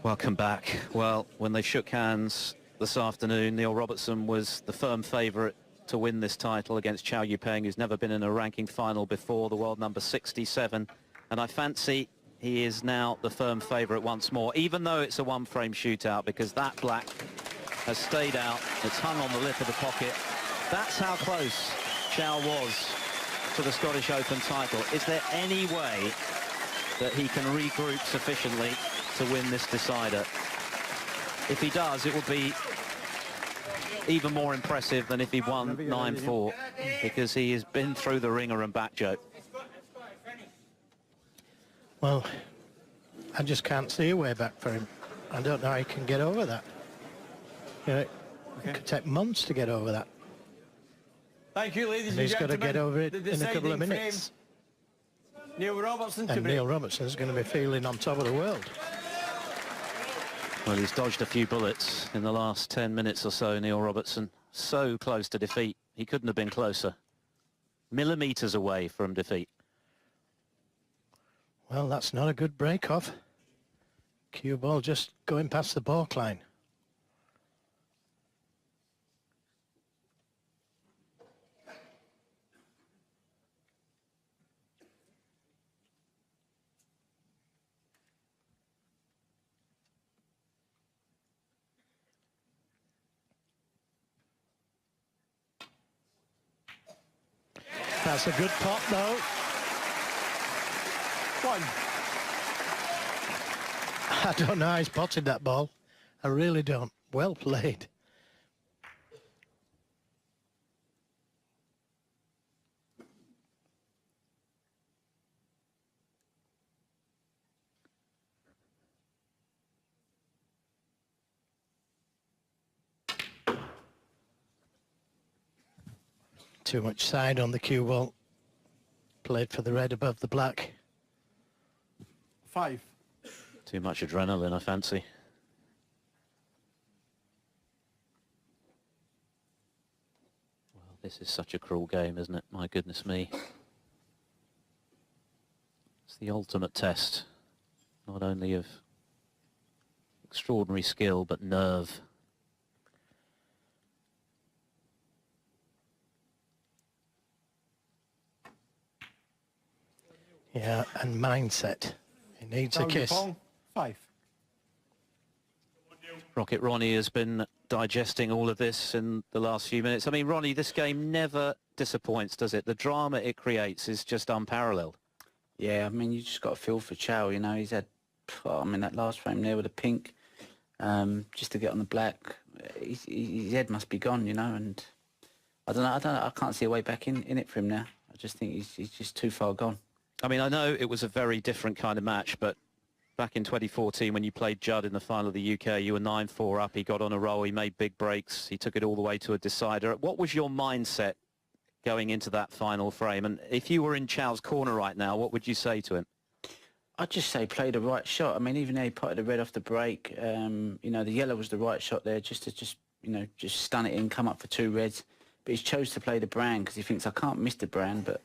Welcome back. Well, when they shook hands this afternoon, Neil Robertson was the firm favourite to win this title against Chow Yupeng, who's never been in a ranking final before, the world number 67. And I fancy he is now the firm favourite once more, even though it's a one-frame shootout, because that black has stayed out. It's hung on the lip of the pocket. That's how close Chow was to the Scottish Open title. Is there any way that he can regroup sufficiently to win this decider? If he does, it will be even more impressive than if he won 9-4, because he has been through the ringer and back, Joe. Well, I just can't see a way back for him. I don't know how he can get over that. You know, it could take months to get over that. Thank you, ladies and he's gentlemen. got to get over it in a couple of minutes. Neil Robertson and Neil Robertson's going to be feeling on top of the world. Well, he's dodged a few bullets in the last 10 minutes or so, Neil Robertson. So close to defeat. He couldn't have been closer. Millimetres away from defeat. Well, that's not a good break-off. Cue ball just going past the baulk line. That's a good pot, though. One. I don't know how he's potted that ball. I really don't. Well played. Too much side on the cue ball. Played for the red above the black. 5. Too much adrenaline, I fancy. Well, this is such a cruel game, isn't it? My goodness me. It's the ultimate test, not only of extraordinary skill, but nerve. Yeah, and mindset. He needs a kiss. 5. Rocket Ronnie has been digesting all of this in the last few minutes. I mean, Ronnie, this game never disappoints, does it? The drama it creates is just unparalleled. Yeah, I mean, you just got to feel for Chow, you know. He's had, I mean, that last frame there with the pink, just to get on the black, his head must be gone, you know, and I don't know, I can't see a way back in it for him now. I just think he's just too far gone. I mean, I know it was a very different kind of match, but back in 2014 when you played Judd in the final of the UK, you were 9-4 up, he got on a roll, he made big breaks, he took it all the way to a decider. What was your mindset going into that final frame? And if you were in Chow's corner right now, what would you say to him? I'd just say play the right shot. I mean, even though he potted the red off the break, you know, the yellow was the right shot there, just to stun it in, come up for 2 reds. But he chose to play the brown because he thinks, I can't miss the brown, but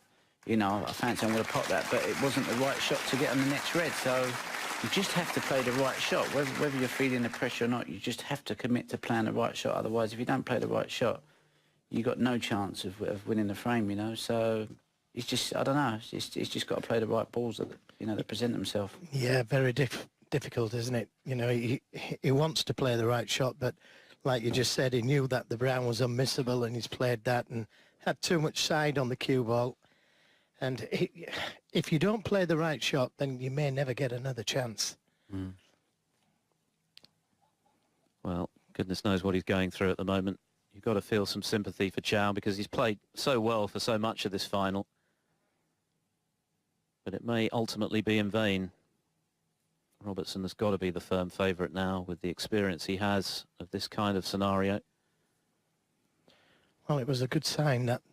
you know, I fancy I'm going to pop that, but it wasn't the right shot to get on the next red. So you just have to play the right shot, whether you're feeling the pressure or not. You just have to commit to playing the right shot. Otherwise, if you don't play the right shot, you got no chance of winning the frame. You know, so it's just, I don't know. It's just got to play the right balls that, you know, that present themselves. Yeah, very difficult, isn't it? You know, he wants to play the right shot, but like you just said, he knew that the brown was unmissable, and he's played that and had too much side on the cue ball. And if you don't play the right shot, then you may never get another chance. Mm. Well, goodness knows what he's going through at the moment. You've got to feel some sympathy for Chow because he's played so well for so much of this final. But it may ultimately be in vain. Robertson has got to be the firm favourite now with the experience he has of this kind of scenario. Well, it was a good sign that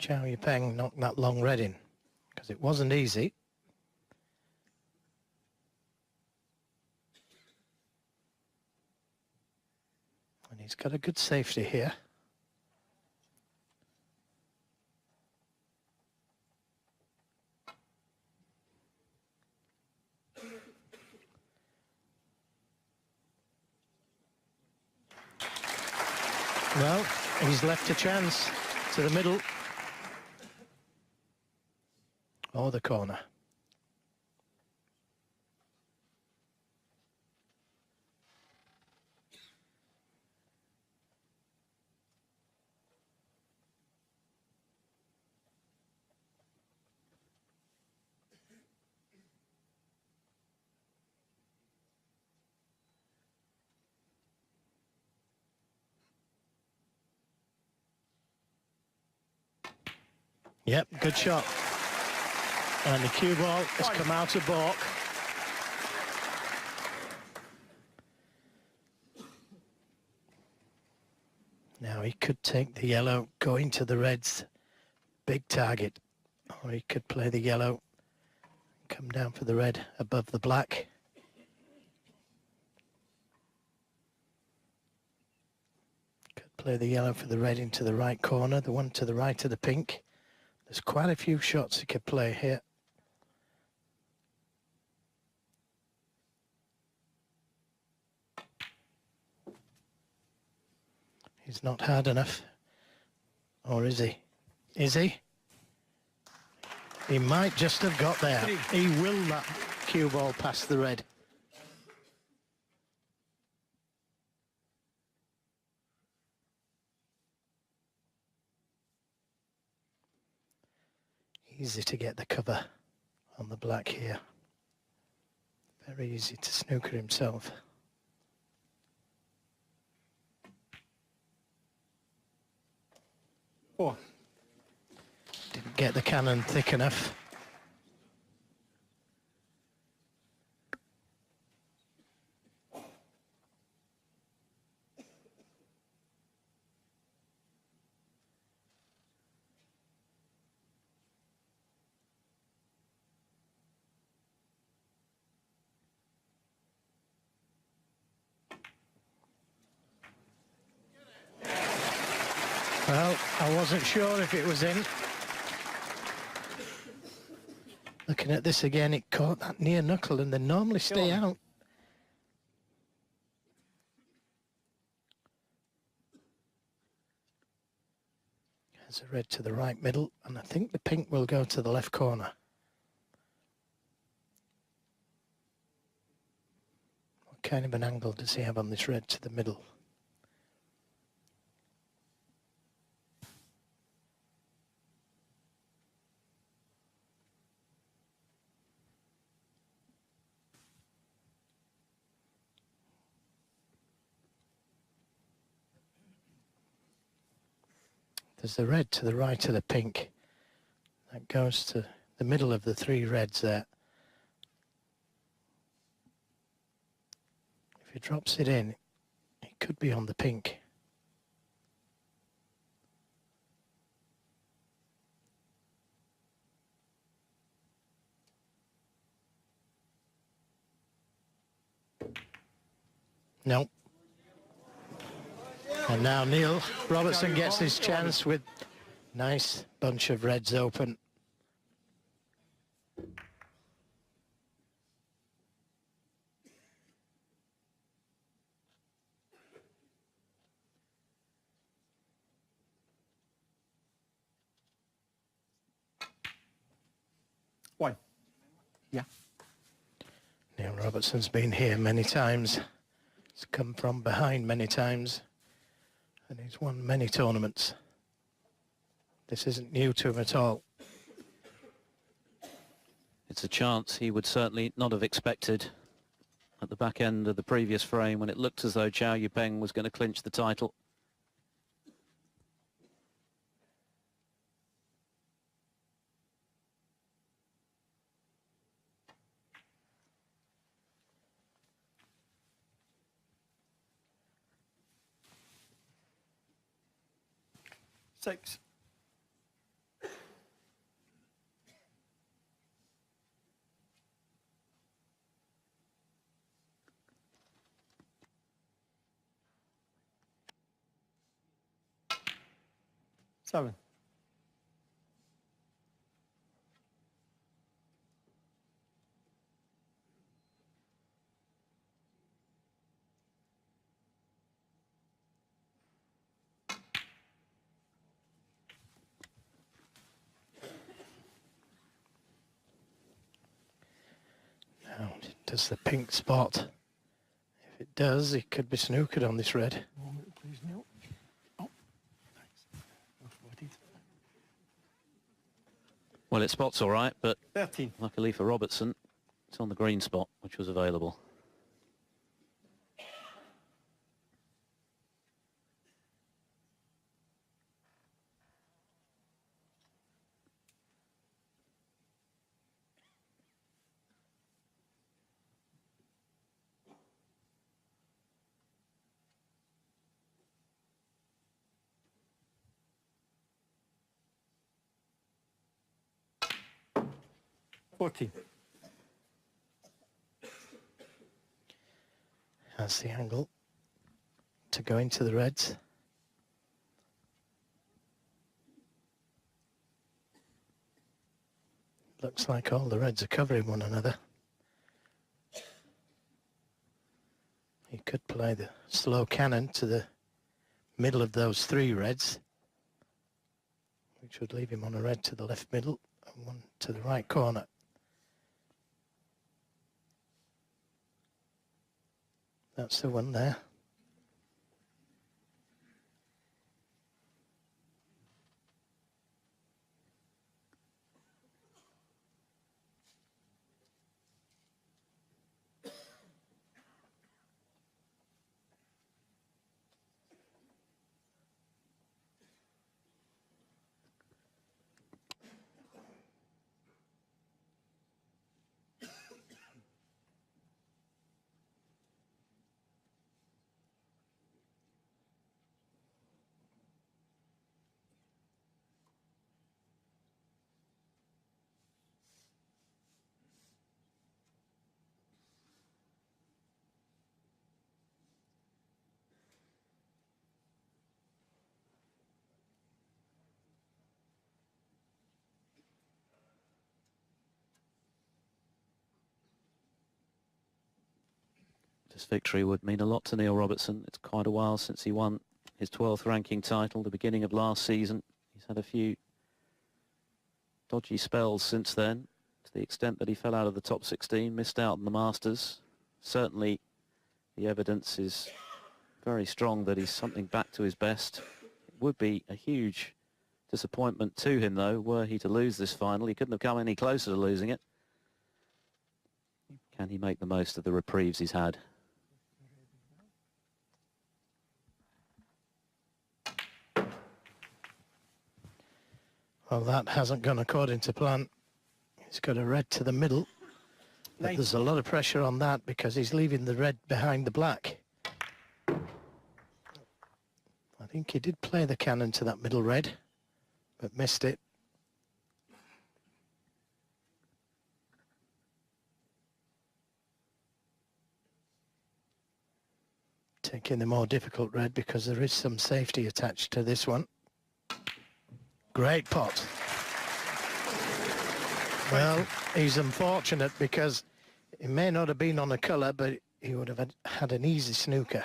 Chow Yupeng knocked that long red in, because it wasn't easy. And he's got a good safety here. Well, he's left a chance to the middle. Or the corner. Yep, good shot. And the cue ball has come out of baulk. Now he could take the yellow, go into the reds, big target. Or he could play the yellow, come down for the red above the black. Could play the yellow for the red into the right corner, the one to the right of the pink. There's quite a few shots he could play here. He's not hard enough. Or is he? Is he? He might just have got there. He will that cue ball past the red. Easy to get the cover on the black here. Very easy to snooker himself. Four. Didn't get the cannon thick enough. Well, I wasn't sure if it was in. Looking at this again, it caught that near knuckle and they normally stay out. There's a red to the right middle, and I think the pink will go to the left corner. What kind of an angle does he have on this red to the middle? There's the red to the right of the pink. That goes to the middle of the three reds there. If he drops it in, it could be on the pink. No. And now Neil Robertson gets his chance with nice bunch of reds open. One. Yeah. Neil Robertson's been here many times. He's come from behind many times. And he's won many tournaments. This isn't new to him at all. It's a chance he would certainly not have expected at the back end of the previous frame when it looked as though Chow Yupeng was going to clinch the title. Six. Seven. because the pink spot, if it does, it could be snookered on this red. 1 minute, please, Neil. Oh, thanks. That's what it is. Well, it spots all right, but 13. luckily for Robertson, it's on the green spot, which was available. Has the angle to go into the reds. Looks like all the reds are covering one another. He could play the slow cannon to the middle of those 3 reds, which would leave him on a red to the left middle and one to the right corner. That's the one there. This victory would mean a lot to Neil Robertson. It's quite a while since he won his 12th ranking title, the beginning of last season. He's had a few dodgy spells since then, to the extent that he fell out of the top 16, missed out on the Masters. Certainly the evidence is very strong that he's something back to his best. It would be a huge disappointment to him, though, were he to lose this final. He couldn't have come any closer to losing it. Can he make the most of the reprieves he's had? Well, that hasn't gone according to plan. He's got a red to the middle. But there's a lot of pressure on that because he's leaving the red behind the black. I think he did play the cannon to that middle red, but missed it. Taking the more difficult red because there is some safety attached to this one. Great pot. Well, he's unfortunate because he may not have been on a colour, but he would have had an easy snooker.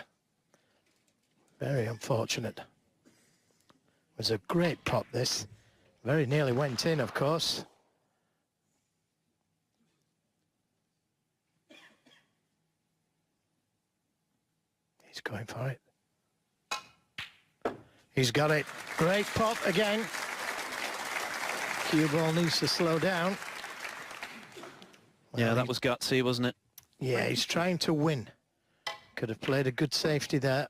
Very unfortunate. It was a great pot, this. Very nearly went in, of course. He's going for it. He's got it. Great pot again. Cue ball needs to slow down. Well, Yeah, that was gutsy, wasn't it? Yeah, he's trying to win. Could have played a good safety there.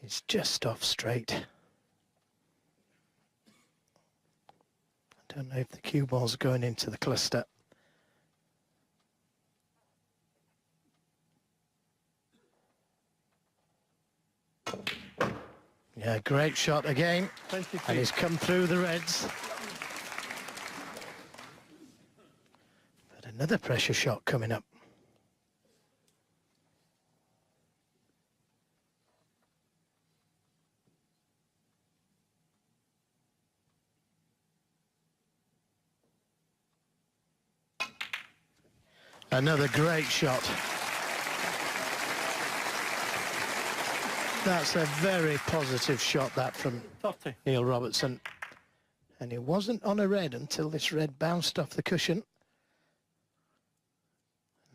It's just off straight. I don't know if the cue ball's going into the cluster. Yeah, great shot again. 23. And he's come through the reds. But another pressure shot coming up. Another great shot. That's a very positive shot, that, from 30. Neil Robertson. And he wasn't on a red until this red bounced off the cushion.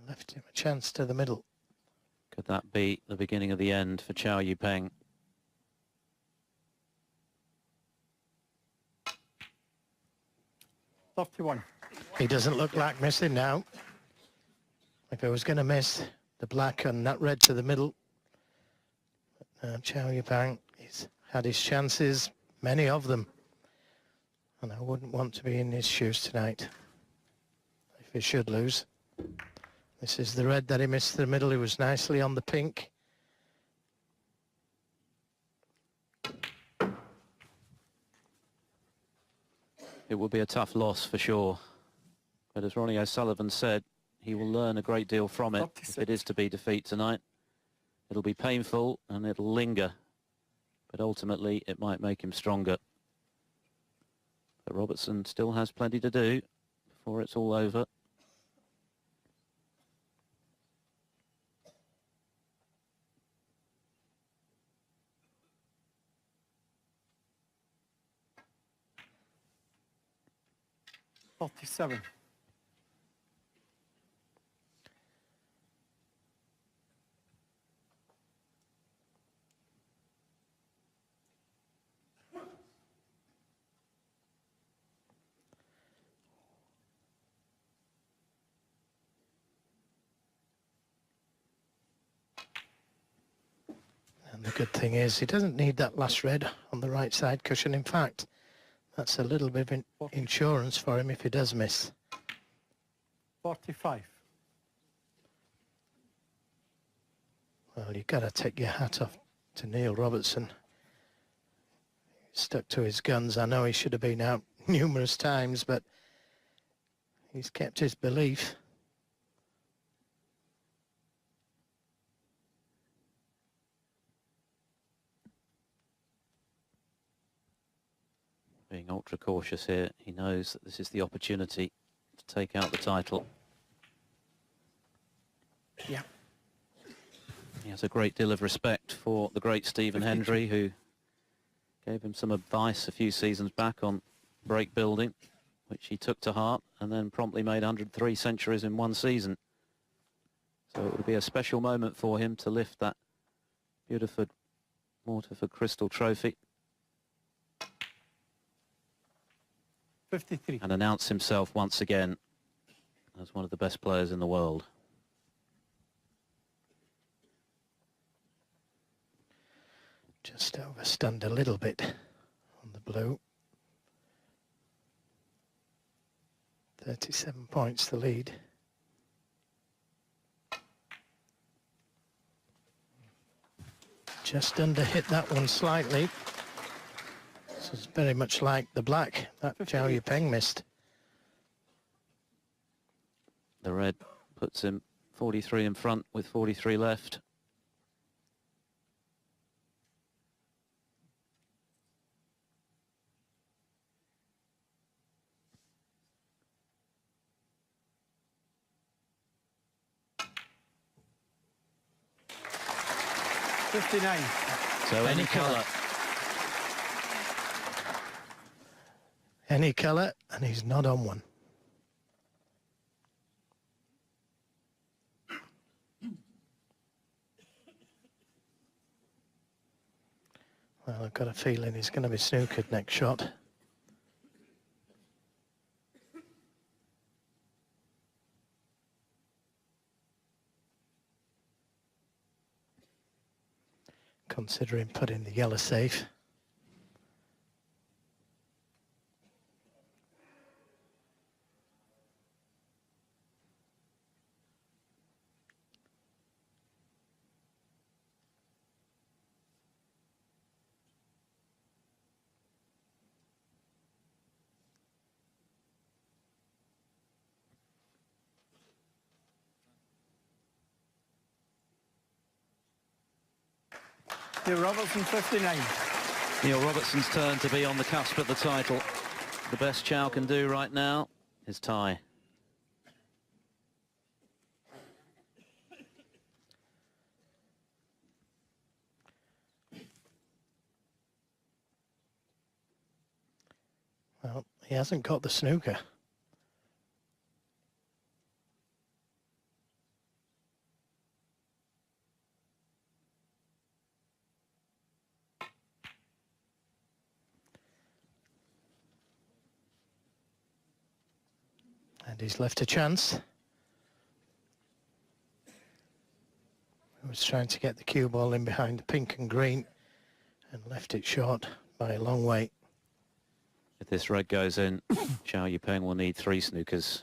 Left him a chance to the middle. Could that be the beginning of the end for Chow Yupeng? $31. He doesn't look like missing now. If he was going to miss the black and that red to the middle. But now Chow Yupeng, he's had his chances, many of them. And I wouldn't want to be in his shoes tonight if he should lose. This is the red that he missed the middle. He was nicely on the pink. It will be a tough loss for sure. But as Ronnie O'Sullivan said, he will learn a great deal from it if it is to be defeat tonight. It'll be painful and it'll linger, but ultimately it might make him stronger. But Robertson still has plenty to do before it's all over. $47. And the good thing is he doesn't need that last red on the right side cushion. In fact, that's a little bit of insurance for him if he does miss. 45. Well, you've got to take your hat off to Neil Robertson. He stuck to his guns. I know he should have been out numerous times, but he's kept his belief. Being ultra cautious here, he knows that this is the opportunity to take out the title. Yeah. He has a great deal of respect for the great Stephen Hendry, who gave him some advice a few seasons back on break building, which he took to heart and then promptly made 103 centuries in one season. So it would be a special moment for him to lift that beautiful Waterford Crystal Trophy 53. and announce himself once again as one of the best players in the world. Just overstunned a little bit on the blue. 37 points the lead. Just under hit that one slightly. This is very much like the black that Chow Yupeng missed. The red puts him 43 in front with 43 left. $59. So any colour. Any colour, and he's not on one. Well, I've got a feeling he's going to be snookered next shot. Considering putting the yellow safe. Neil Robertson, 59. Neil Robertson's turn to be on the cusp of the title. The best Chow can do right now is tie. Well, he hasn't got the snooker. And he's left a chance. He was trying to get the cue ball in behind the pink and green and left it short by a long way. If this red goes in, Chow Yupeng will need 3 snookers.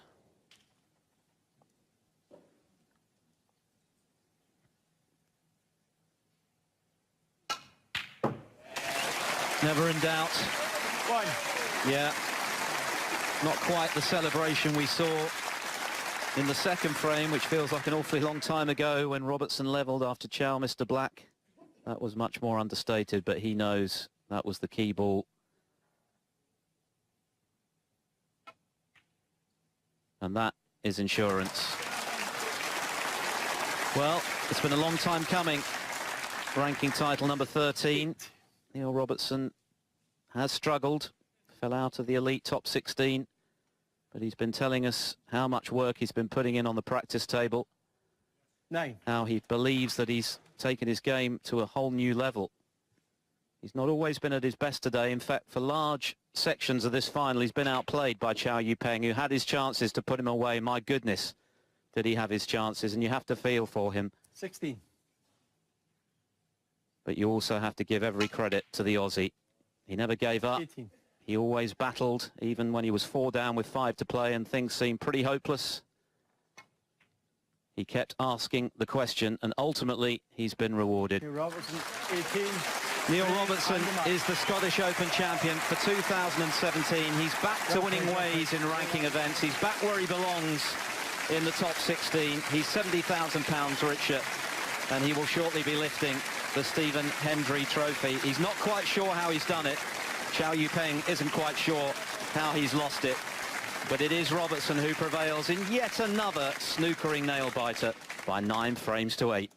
Never in doubt. One. Yeah. Not quite the celebration we saw in the second frame, which feels like an awfully long time ago when Robertson levelled after Chow missed a black. That was much more understated, but he knows that was the key ball. And that is insurance. Well, it's been a long time coming. Ranking title number 13. Neil Robertson has struggled, fell out of the elite top 16, but he's been telling us how much work he's been putting in on the practice table, 9. how he believes that he's taken his game to a whole new level. He's not always been at his best today. In fact, for large sections of this final, he's been outplayed by Chow Yupeng, who had his chances to put him away. My goodness, did he have his chances, and you have to feel for him. 16. But you also have to give every credit to the Aussie. He never gave up. 18. He always battled, even when he was 4 down with 5 to play and things seemed pretty hopeless. He kept asking the question, and ultimately he's been rewarded. Neil Robertson, 18. Neil Robertson is the Scottish Open champion for 2017. He's back to winning ways in ranking events. He's back where he belongs in the top 16. He's £70,000 richer, and he will shortly be lifting the Stephen Hendry Trophy. He's not quite sure how he's done it. Chow Yupeng isn't quite sure how he's lost it. But it is Robertson who prevails in yet another snookering nail-biter by 9 frames to 8.